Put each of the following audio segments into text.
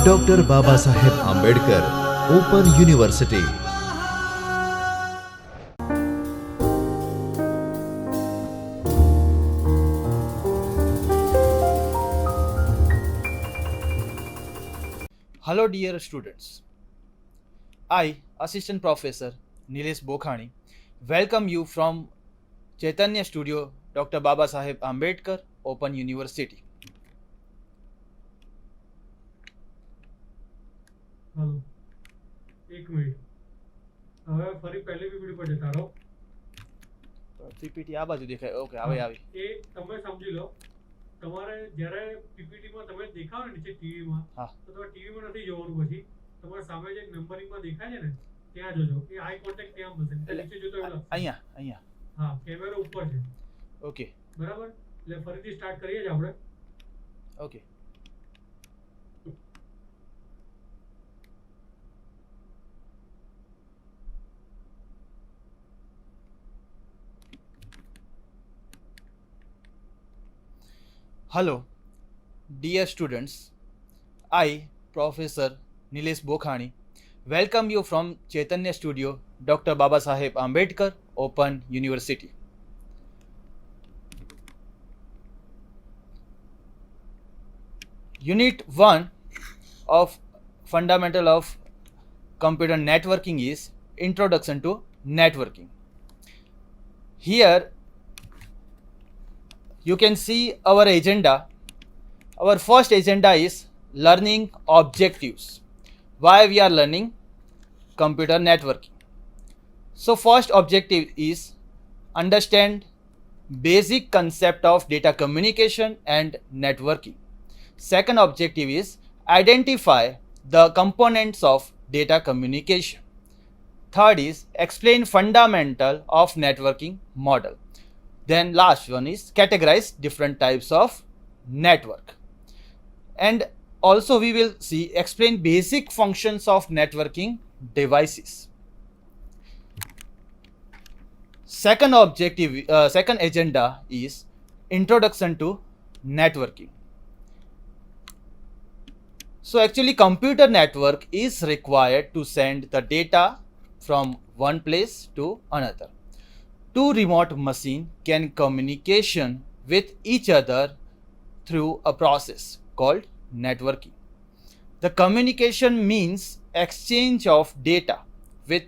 Doctor Babasaheb Ambedkar open university. Hello dear students, I, Assistant Professor Nilesh Bokhani, welcome you from Chaitanya Studio Dr. Babasaheb Ambedkar Open University. Hello एक minute હવે ફરી પહેલી PPT પર જતા રહો. PPT આ બાજુ દેખાય. ઓકે, હવે આવી. એ તમે સમજી લો, તમારે જ્યારે પીપીટીમાં તમે દેખાવ ને નીચે ટીવીમાં, તો તમારે ટીવીમાં નથી જોવાનું, પછી તમારા સામે જે નંબરિંગમાં દેખાય છે ને ત્યાં જોજો. એ આઈ કોન્ટેક્ટ ત્યાં બનશે. નીચે જોતો એવું લાગશે. અહીંયા હા, કેમેરો ઉપર છે. ઓકે, બરાબર. એટલે ફરીથી સ્ટાર્ટ કરીએ જ આપણે. Okay. Hello, dear students. I, Professor Nilesh Bokhani, welcome you from Chaitanya Studio Dr. Babasaheb Ambedkar Open University. Unit 1 of Fundamental of Computer Networking is Introduction to Networking. Here you can see our agenda. Our first agenda is learning objectives. Why we are learning computer networking? So first objective is understand basic concept of data communication and networking. Second objective is identify the components of data communication. Third is explain fundamental of networking model. Then last one is categorize different types of network. And also we will see explain basic functions of networking devices. Second agenda is introduction to networking. So actually computer network is required to send the data from one place to another. Two remote machines can communication with each other through a process called networking. The communication means exchange of data with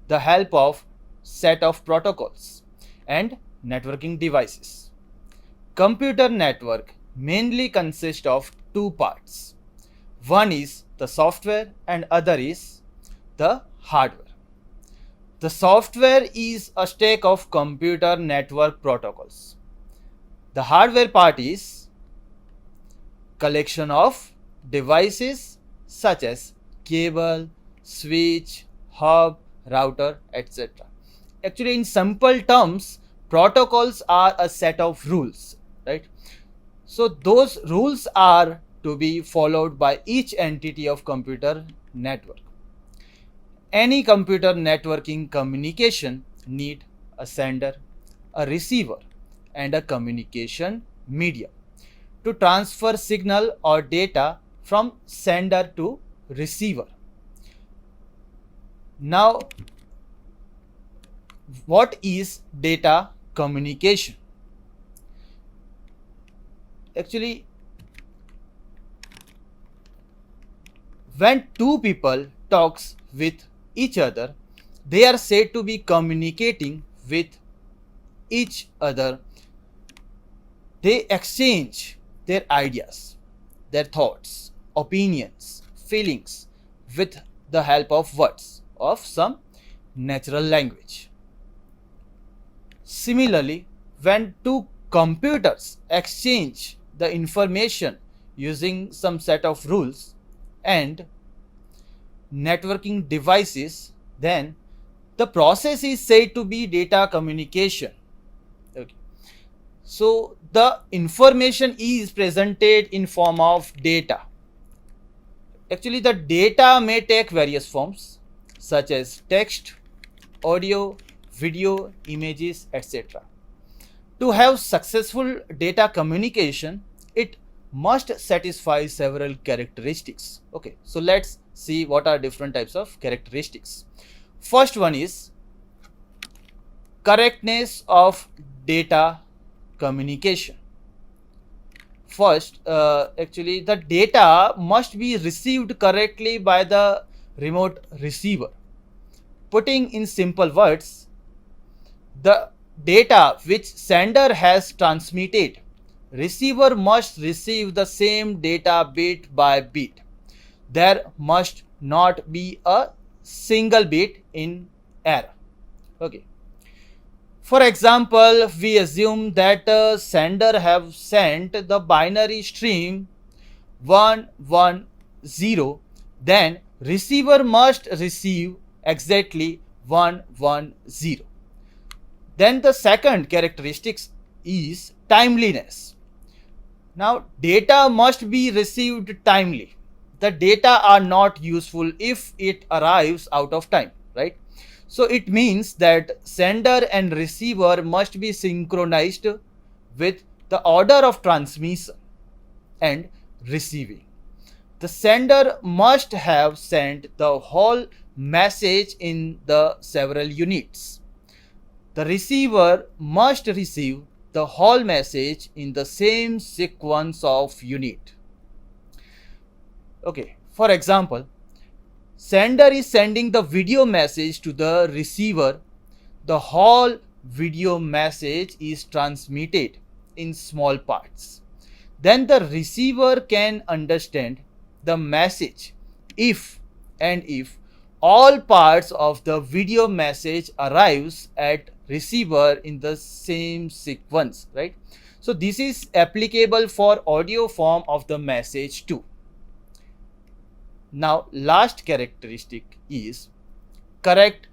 the help of set of protocols and networking devices. Computer network mainly consists of two parts. One is the software and other is the hardware. The software is a stack of computer network protocols. The hardware part is collection of devices such as cable, switch, hub, router, etc. Actually, in simple terms, protocols are a set of rules, right? So those rules are to be followed by each entity of computer network. Any computer networking communication need a sender, a receiver, and a communication medium to transfer signal or data from sender to receiver. Now, what is data communication? Actually, when two people talks with each other, they are said to be communicating with each other. They exchange their ideas, their thoughts, opinions, feelings with the help of words of some natural language. Similarly, when two computers exchange the information using some set of rules and networking devices, then the process is said to be data communication. Okay. So the information is presented in form of data. Actually, the data may take various forms such as text, audio, video, images, etc. To have successful data communication, it must satisfy several characteristics. Okay, so let's see what are different types of characteristics. First one is correctness of data communication. First, actually the data must be received correctly by the remote receiver. Putting in simple words, the data which sender has transmitted, receiver must receive the same data bit by bit. There must not be a single bit in error. Okay. For example, we assume that sender have sent the binary stream 110, then receiver must receive exactly 110. Then the second characteristic is timeliness. Now data must be received timely. The data are not useful if it arrives out of time, right? So it means that sender and receiver must be synchronized with the order of transmission and receiving. The sender must have sent the whole message in the several units. The receiver must receive the whole message in the same sequence of unit. Okay, for example, sender is sending the video message to the receiver. The whole video message is transmitted in small parts. Then the receiver can understand the message if all parts of the video message arrives at receiver in the same sequence, right? So this is applicable for audio form of the message too. Now last characteristic is correct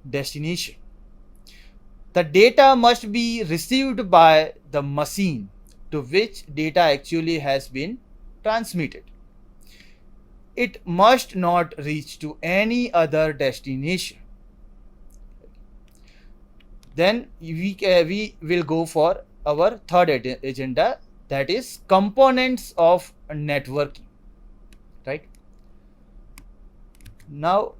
destination. The data must be received by the machine to which data actually has been transmitted. It must not reach to any other destination. Then we will go for our third agenda, that is components of networking, right? Now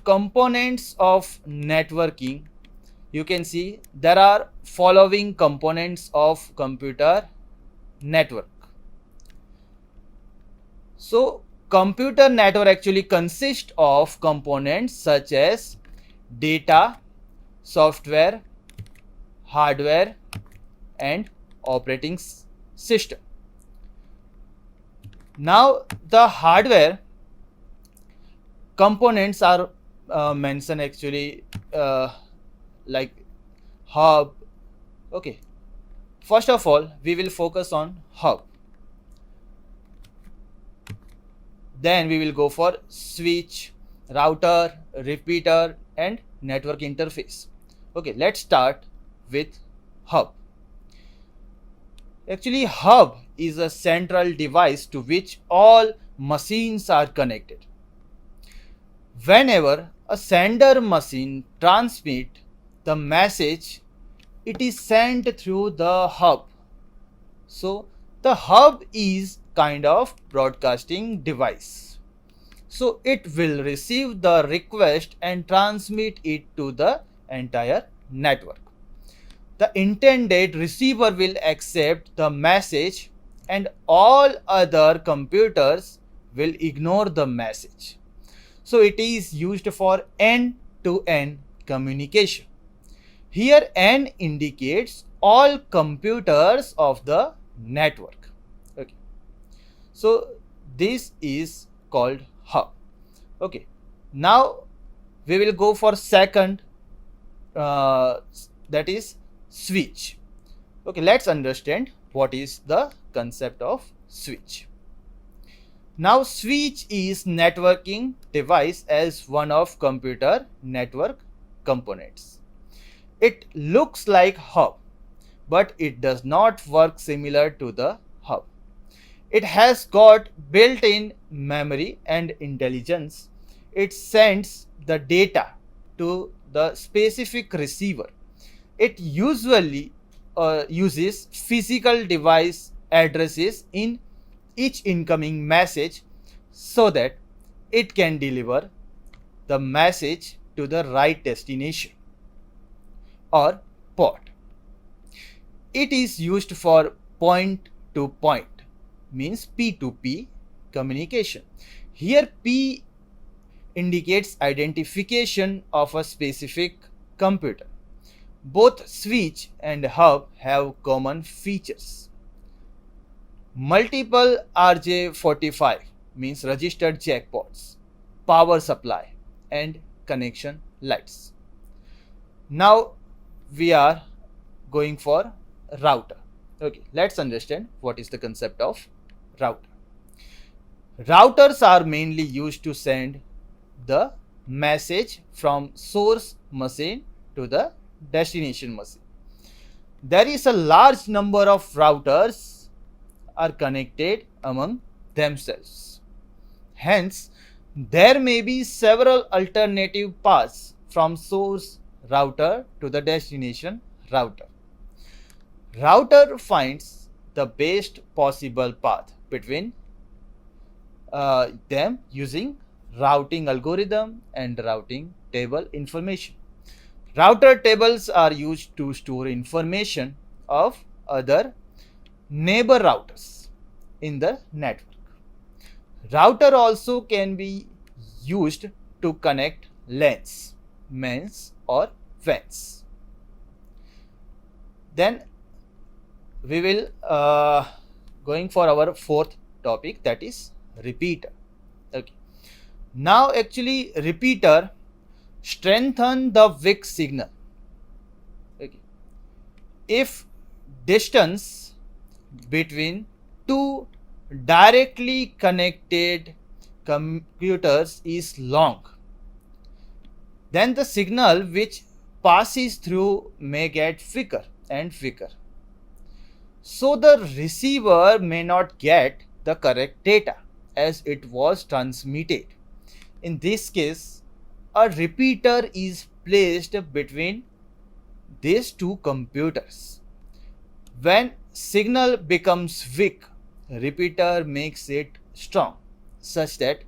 components of networking, you can see there are following components of computer network. So computer network actually consists of components such as data, software, hardware and operating system. Now the hardware components are mentioned actually like hub. Okay, first of all we will focus on hub. Then we will go for switch, router, repeater and network interface. Okay, let's start with hub. Actually hub is a central device to which all machines are connected. Whenever a sender machine transmits the message, it is sent through the hub. So the hub is kind of broadcasting device. So it will receive the request and transmit it to the entire network. The intended receiver will accept the message and all other computers will ignore the message. So it is used for end-to-end communication. Here N indicates all computers of the network. Okay. So this is called hub. Okay. Now we will go for second, that is switch. Okay, let's understand what is the concept of switch. Now switch is networking device as one of computer network components. It looks like hub, but it does not work similar to the hub. It has got built-in memory and intelligence. It sends the data to the specific receiver. It usually uses physical device addresses in each incoming message so that it can deliver the message to the right destination or port. It is used for point to point, means P2P communication. Here P indicates identification of a specific computer. Both switch and hub have common features. Multiple RJ45 means registered jackpots, power supply and connection lights. Now we are going for router. Okay, let's understand what is the concept of router. Routers are mainly used to send the message from source machine to the destination machine. There is a large number of routers are connected among themselves. Hence, there may be several alternative paths from source router to the destination router. Router finds the best possible path between them using routing algorithm and routing table information. Router tables are used to store information of other neighbor routers in the network. Router also can be used to connect LANs, MENS or WANs. Then we will going for our fourth topic, that is repeater. Okay. Now actually repeater strengthen the weak signal. Okay. If distance between two directly connected computers is long, then the signal which passes through may get weaker and weaker. So the receiver may not get the correct data as it was transmitted. In this case, a repeater is placed between these two computers. When signal becomes weak, repeater makes it strong such that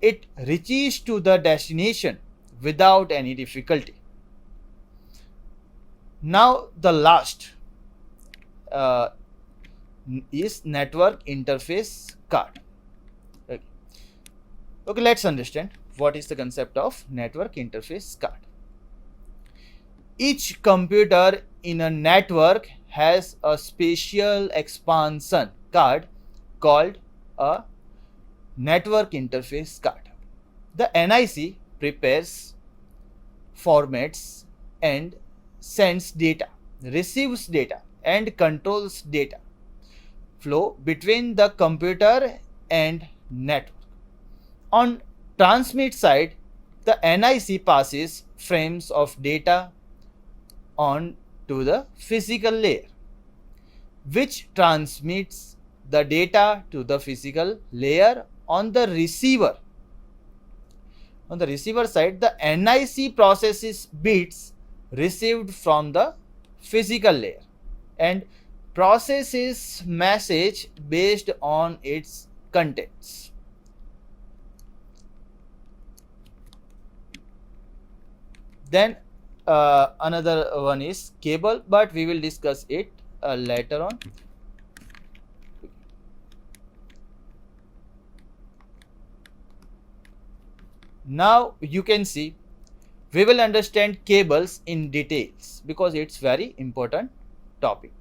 it reaches to the destination without any difficulty. Now the last is network interface card. Okay, let's understand what is the concept of network interface card. Each computer in a network has a special expansion card called a network interface card. The NIC prepares, formats and sends data, receives data and controls data flow between the computer and network. On transmit side, the NIC passes frames of data on to the physical layer, which transmits the data to the physical layer on the receiver. On the receiver side, the NIC processes bits received from the physical layer and processes message based on its contents. Then another one is cable, but we will discuss it later on. Now you can see we will understand cables in details because it's very important topic.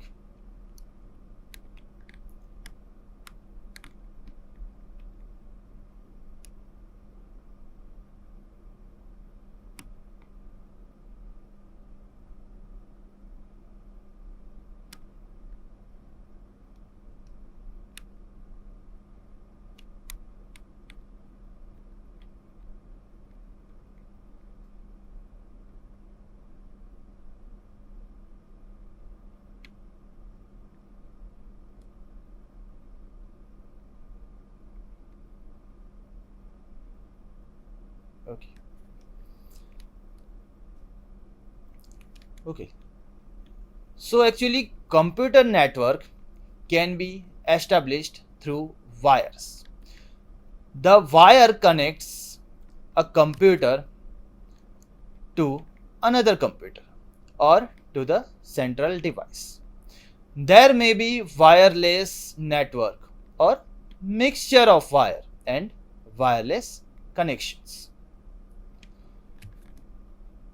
Okay. So actually computer network can be established through wires. The wire connects a computer to another computer or to the central device. There may be wireless network or mixture of wire and wireless connections.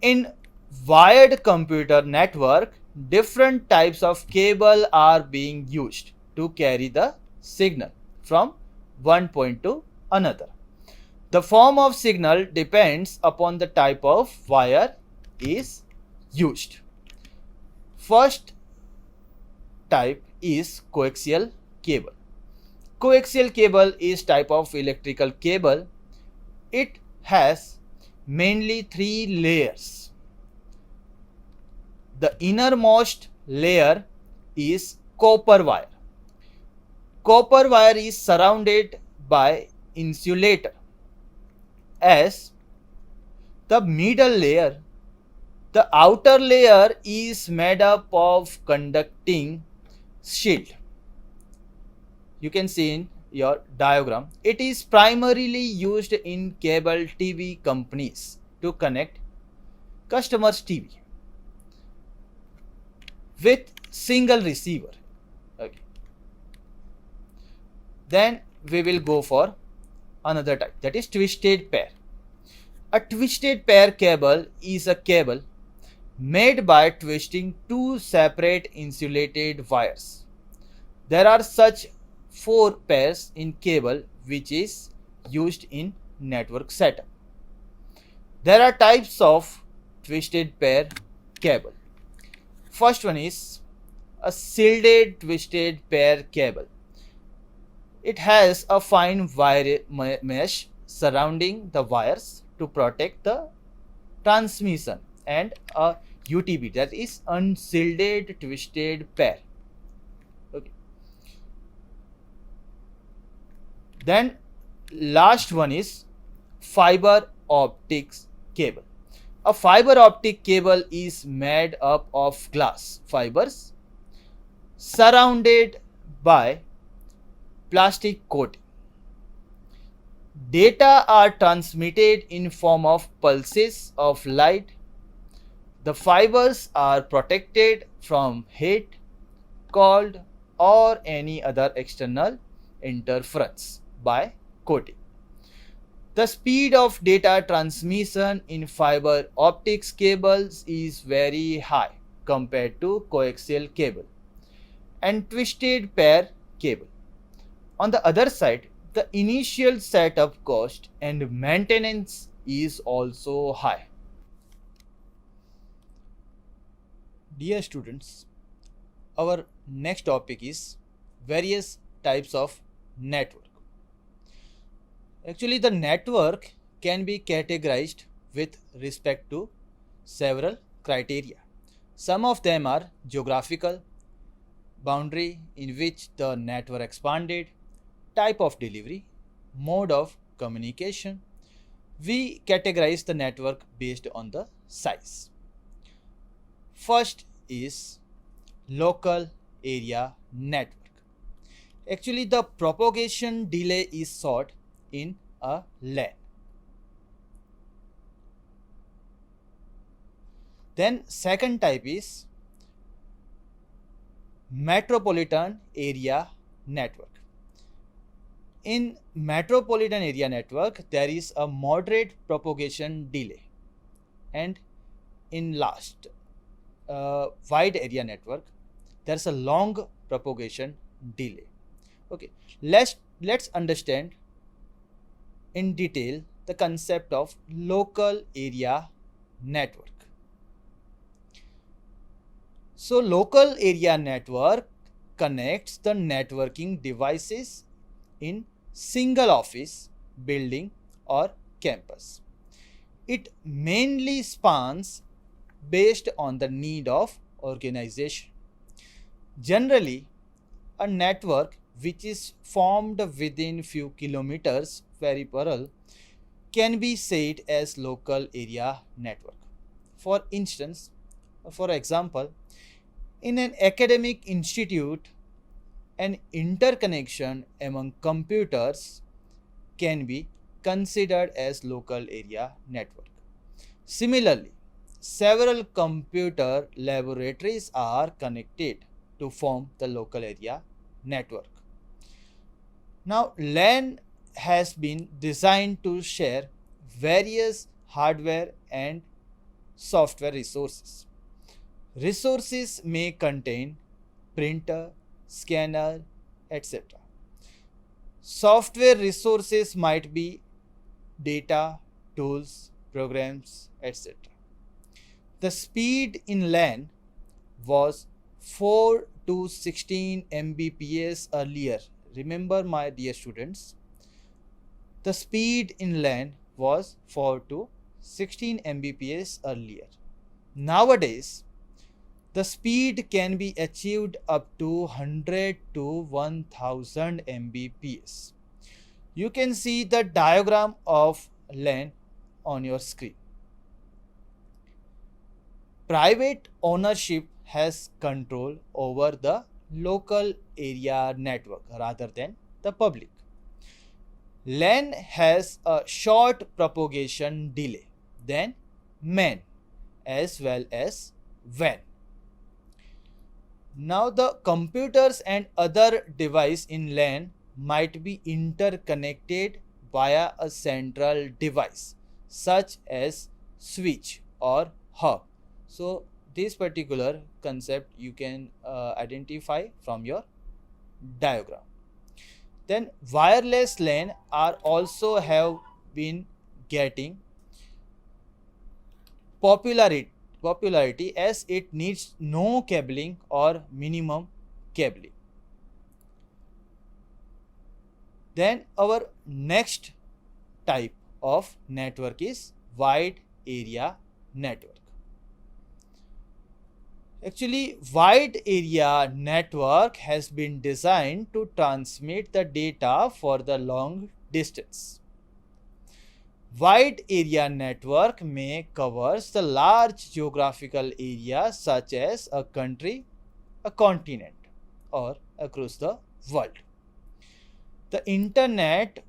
In wired computer network, different types of cable are being used to carry the signal from one point to another. The form of signal depends upon the type of wire is used. First type is coaxial cable. Coaxial cable is type of electrical cable. It has mainly three layers. The innermost layer is copper wire. Copper wire is surrounded by insulator. As the middle layer, the outer layer is made up of conducting shield. You can see in your diagram. It is primarily used in cable TV companies to connect customers' TV with single receiver. Okay. Then we will go for another type, that is twisted pair. A twisted pair cable is a cable made by twisting two separate insulated wires. There are such 4 pairs in cable which is used in network setup. There are types of twisted pair cable. First one is a shielded twisted pair cable. It has a fine wire mesh surrounding the wires to protect the transmission, and a UTP, that is unshielded twisted pair. Okay. Then last one is fiber optics cable. A fiber optic cable is made up of glass fibers surrounded by plastic coating. Data are transmitted in form of pulses of light. The fibers are protected from heat, cold, or any other external interference by coating. The speed of data transmission in fiber optics cables is very high compared to coaxial cable and twisted pair cable. On the other side, the initial setup cost and maintenance is also high. Dear students, our next topic is various types of network. Actually, the network can be categorized with respect to several criteria. Some of them are geographical, boundary in which the network expanded, type of delivery, mode of communication. We categorize the network based on the size. First is local area network. Actually, the propagation delay is short in a LAN. Then second type is metropolitan area network. In metropolitan area network, there is a moderate propagation delay, and in last wide area network, there's a long propagation delay. Okay, let's understand in detail the concept of local area network. So local area network connects the networking devices in single office, building, or campus. It mainly spans based on the need of organization. Generally, a network which is formed within few kilometers peripheral can be said as local area network. For instance, for example, in an academic institute, an interconnection among computers can be considered as local area network. Similarly, several computer laboratories are connected to form the local area network. Now, LAN has been designed to share various hardware and software resources. Resources may contain printer, scanner, etc. Software resources might be data, tools, programs, etc. The speed in LAN was 4 to 16 Mbps earlier. Remember, my dear students, the speed in LAN was 4 to 16 Mbps earlier. Nowadays, the speed can be achieved up to 100 to 1000 Mbps. You can see the diagram of LAN on your screen. Private ownership has control over the local area network rather than the public. LAN has a short propagation delay than MAN as well as WAN. Now the computers and other device in LAN might be interconnected via a central device such as switch or hub. So this particular concept you can identify from your diagram. Then wireless LAN are also have been getting popularity as it needs no cabling or minimum cabling. Then our next type of network is wide area network. Actually, wide area network has been designed to transmit the data for the long distance. Wide area network may covers the large geographical area such as a country, a continent, or across the world. The internet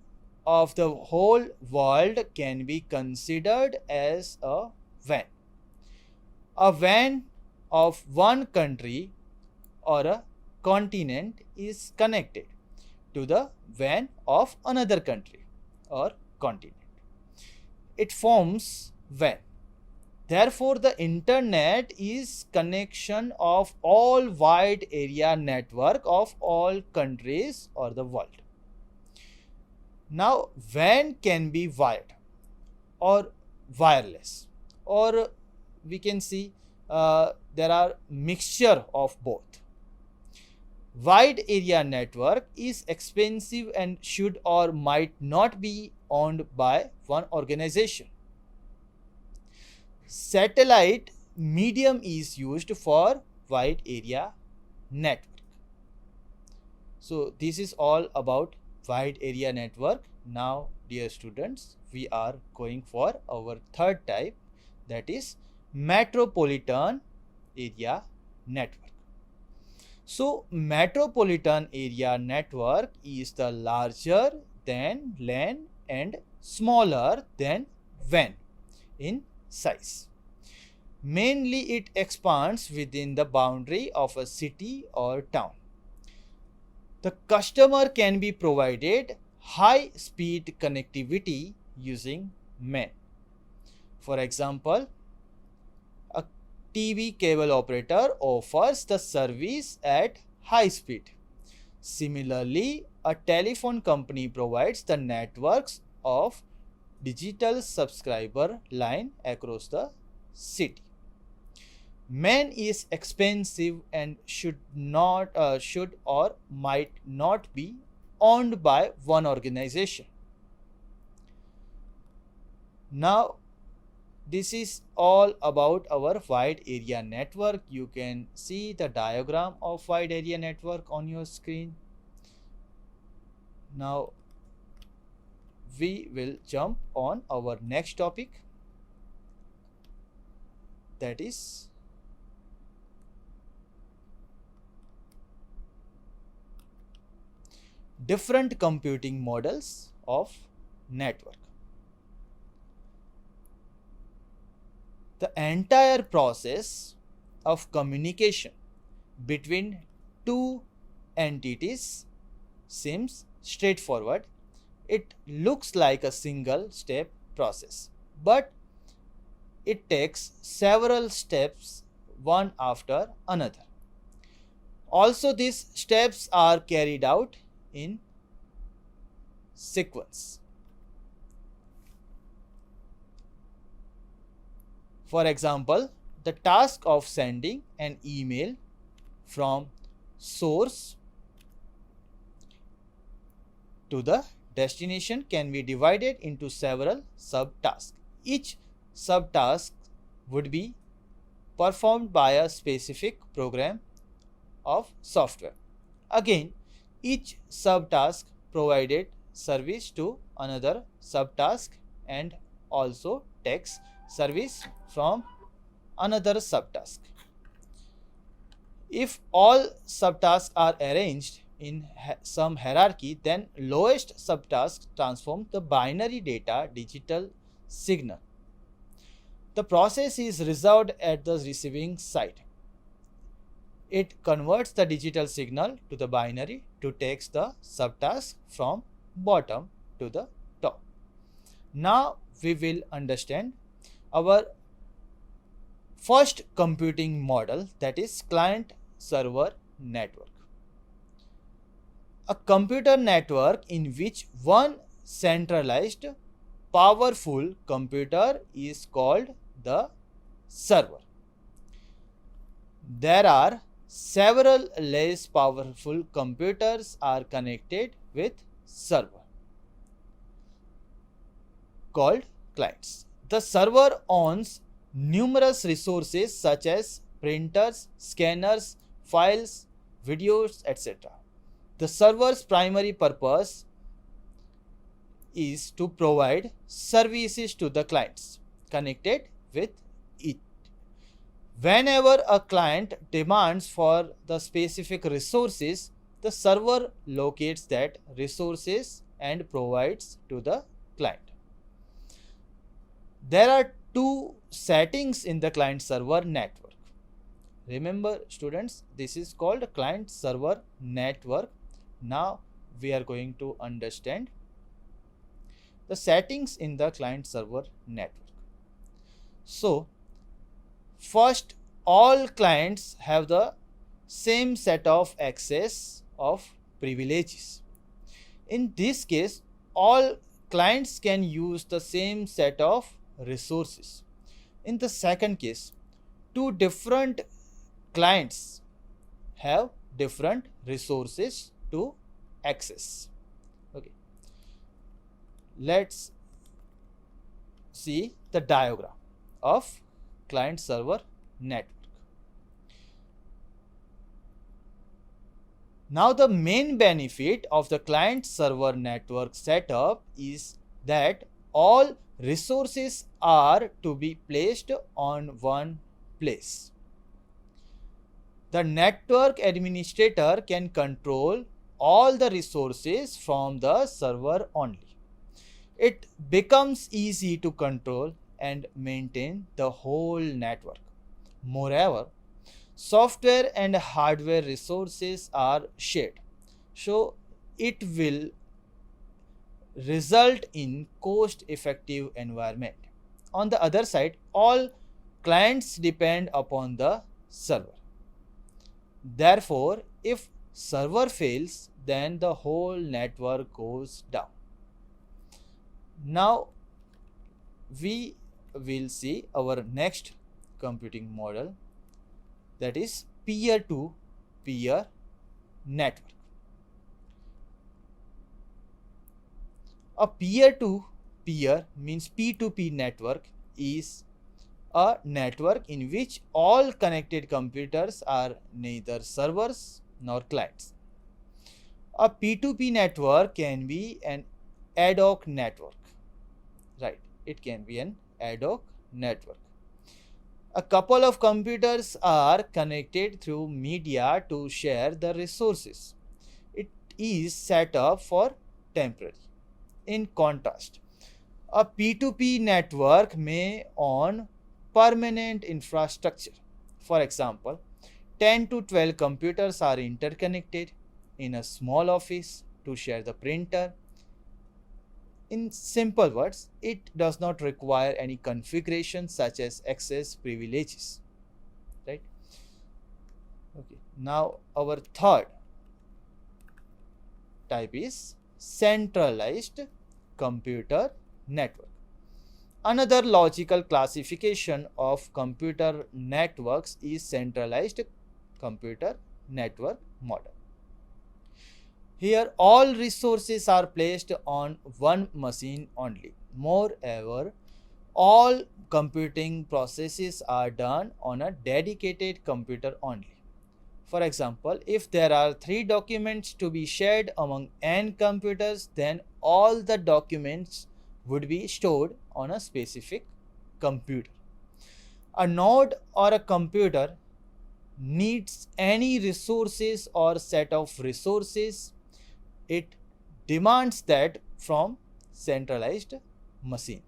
of the whole world can be considered as a WAN. A WAN of one country or a continent is connected to the WAN of another country or continent. It forms WAN. Therefore, the internet is connection of all wide area network of all countries or the world. Now, WAN can be wired or wireless, or we can see there are mixture of both. Wide area network is expensive and should or might not be owned by one organization. Satellite medium is used for wide area network. So this is all about wide area network. Now, dear students, we are going for our third type, that is metropolitan area network. So metropolitan area network is the larger than LAN and smaller than WAN in size. Mainly it expands within the boundary of a city or town. The customer can be provided high speed connectivity using MAN. For example, a TV cable operator offers the service at high speed. Similarly, a telephone company provides the networks of digital subscriber line across the city. MAN is expensive and should or might not be owned by one organization. Now, this is all about our wide area network. You can see the diagram of wide area network on your screen. Now, we will jump on our next topic, that is different computing models of network. The entire process of communication between two entities seems straightforward. It looks like a single step process, but it takes several steps one after another. Also, these steps are carried out in sequence. For example, the task of sending an email from source to the destination can be divided into several subtasks. Each subtask would be performed by a specific program of software. Again, each subtask provided service to another subtask and also takes service from another subtask. If all subtasks are arranged in some hierarchy, then lowest subtask transforms the binary data digital signal. The process is resolved at the receiving side. It converts the digital signal to the binary to take the subtask from bottom to the top. Now we will understand our first computing model, that is client server network. A computer network in which one centralized powerful computer is called the server. There are several less powerful computers are connected with server called clients. The server owns numerous resources such as printers, scanners, files, videos, etc. The server's primary purpose is to provide services to the clients connected with it. Whenever a client demands for the specific resources, the server locates that resources and provides to the client. There are two settings in the client server network. Remember students, this is called client server network. Now we are going to understand the settings in the client server network. So first, all clients have the same set of access of privileges. In this case, all clients can use the same set of resources. In the second case, two different clients have different resources to access. Okay, let's see the diagram of client server network. Now the main benefit of the client server network setup is that all resources are to be placed on one place. The network administrator can control all the resources from the server only. It becomes easy to control and maintain the whole network. Moreover, software and hardware resources are shared, so it will result in cost-effective environment. On the other side, all clients depend upon the server. Therefore, if server fails, then the whole network goes down. Now we will see our next computing model, that is peer-to-peer network. A peer-to-peer means P2P network is a network in which all connected computers are neither servers nor clients. A P2P network can be an ad hoc network, right? It can be an ad hoc network. A couple of computers are connected through media to share the resources. It is set up for temporary. In contrast, a P2P network may own permanent infrastructure. For example, 10 to 12 computers are interconnected in a small office to share the printer. In simple words, it does not require any configuration such as access privileges. Right? Okay. Now our third type is centralized computer network. Another logical classification of computer networks is centralized computer network model. Here all resources are placed on one machine only. Moreover, all computing processes are done on a dedicated computer only. For example, if there are 3 documents to be shared among n computers, then all the documents would be stored on a specific computer. A node or a computer needs any resources or set of resources, it demands that from centralized machine.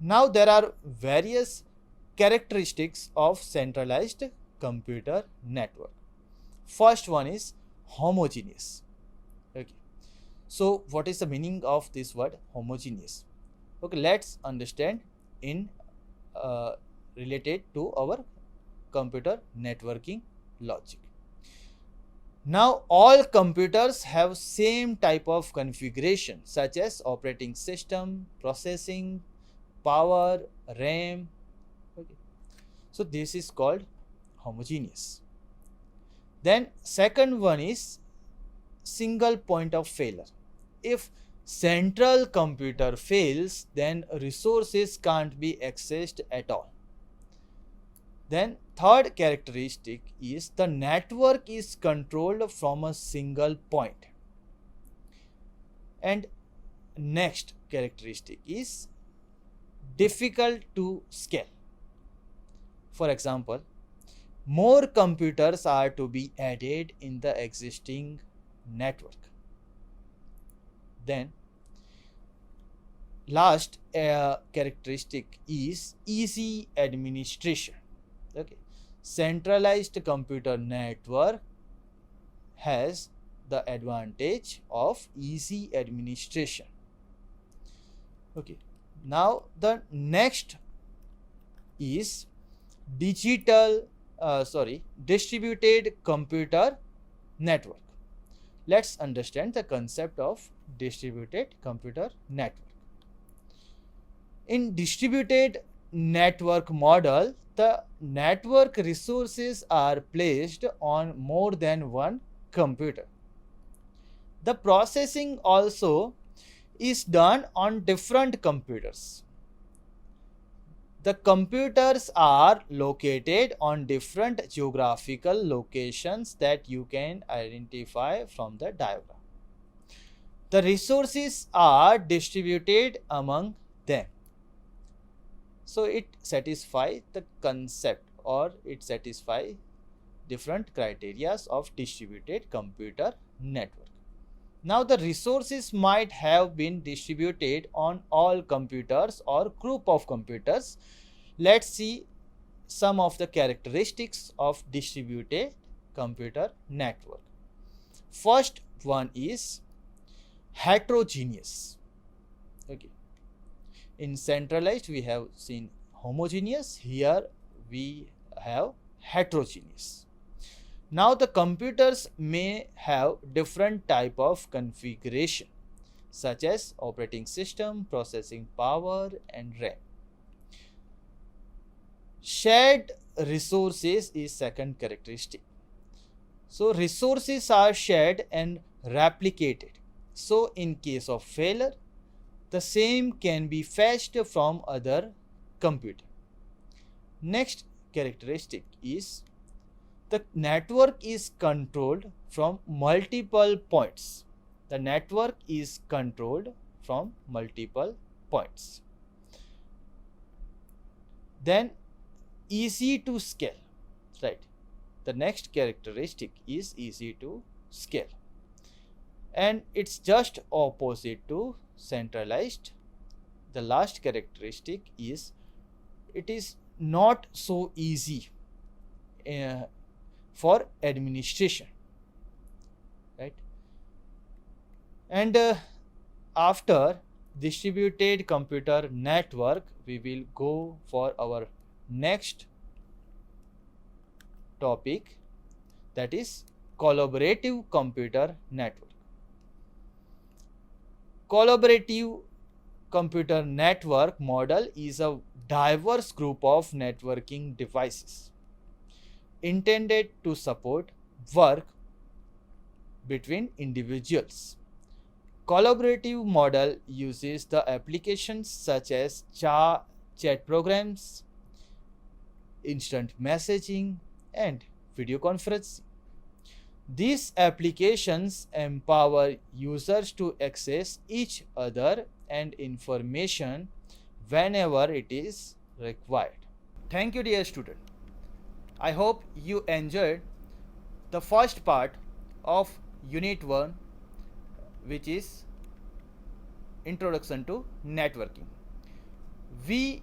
Now there are various characteristics of centralized computer network. First one is homogeneous. Okay. So what is the meaning of this word homogeneous? Okay, let's understand in related to our computer networking logic. Now all computers have same type of configuration such as operating system, processing, power, RAM. Okay. So this is called homogeneous. Then second one is single point of failure. If central computer fails, then resources can't be accessed at all. Then third characteristic is the network is controlled from a single point. And next characteristic is difficult to scale. For example, more computers are to be added in the existing network. Then last characteristic is easy administration. Okay. Centralized computer network has the advantage of easy administration. Okay. Now the next is distributed computer network. Let's understand the concept of distributed computer network. In distributed network model, the network resources are placed on more than one computer. The processing also is done on different computers. The computers are located on different geographical locations that you can identify from the diagram. The resources are distributed among them. So it satisfies the concept, or it satisfies different criteria of distributed computer network. Now the resources might have been distributed on all computers or group of computers. Let's see some of the characteristics of distributed computer network. First one is heterogeneous. Okay. In centralized we have seen homogeneous, here we have heterogeneous. Now the computers may have different type of configuration such as operating system, processing power and RAM. Shared resources is second characteristic. So resources are shared and replicated. So in case of failure, the same can be fetched from other computer. Next characteristic is the network is controlled from multiple points. The network is controlled from multiple points. Then easy to scale, right? The next characteristic is easy to scale. And it's just opposite to centralized. The last characteristic is it is not so easy for administration, right? And after distributed computer network, we will go for our next topic, that is collaborative computer network. Collaborative computer network model is a diverse group of networking devices intended to support work between individuals. Collaborative model uses the applications such as chat programs, instant messaging, and video conferencing. These applications empower users to access each other and information whenever it is required. Thank you, dear student. I hope you enjoyed the first part of Unit 1, which is Introduction to Networking. We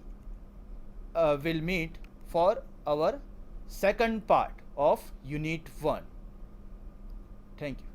will meet for our second part of Unit 1. Thank you.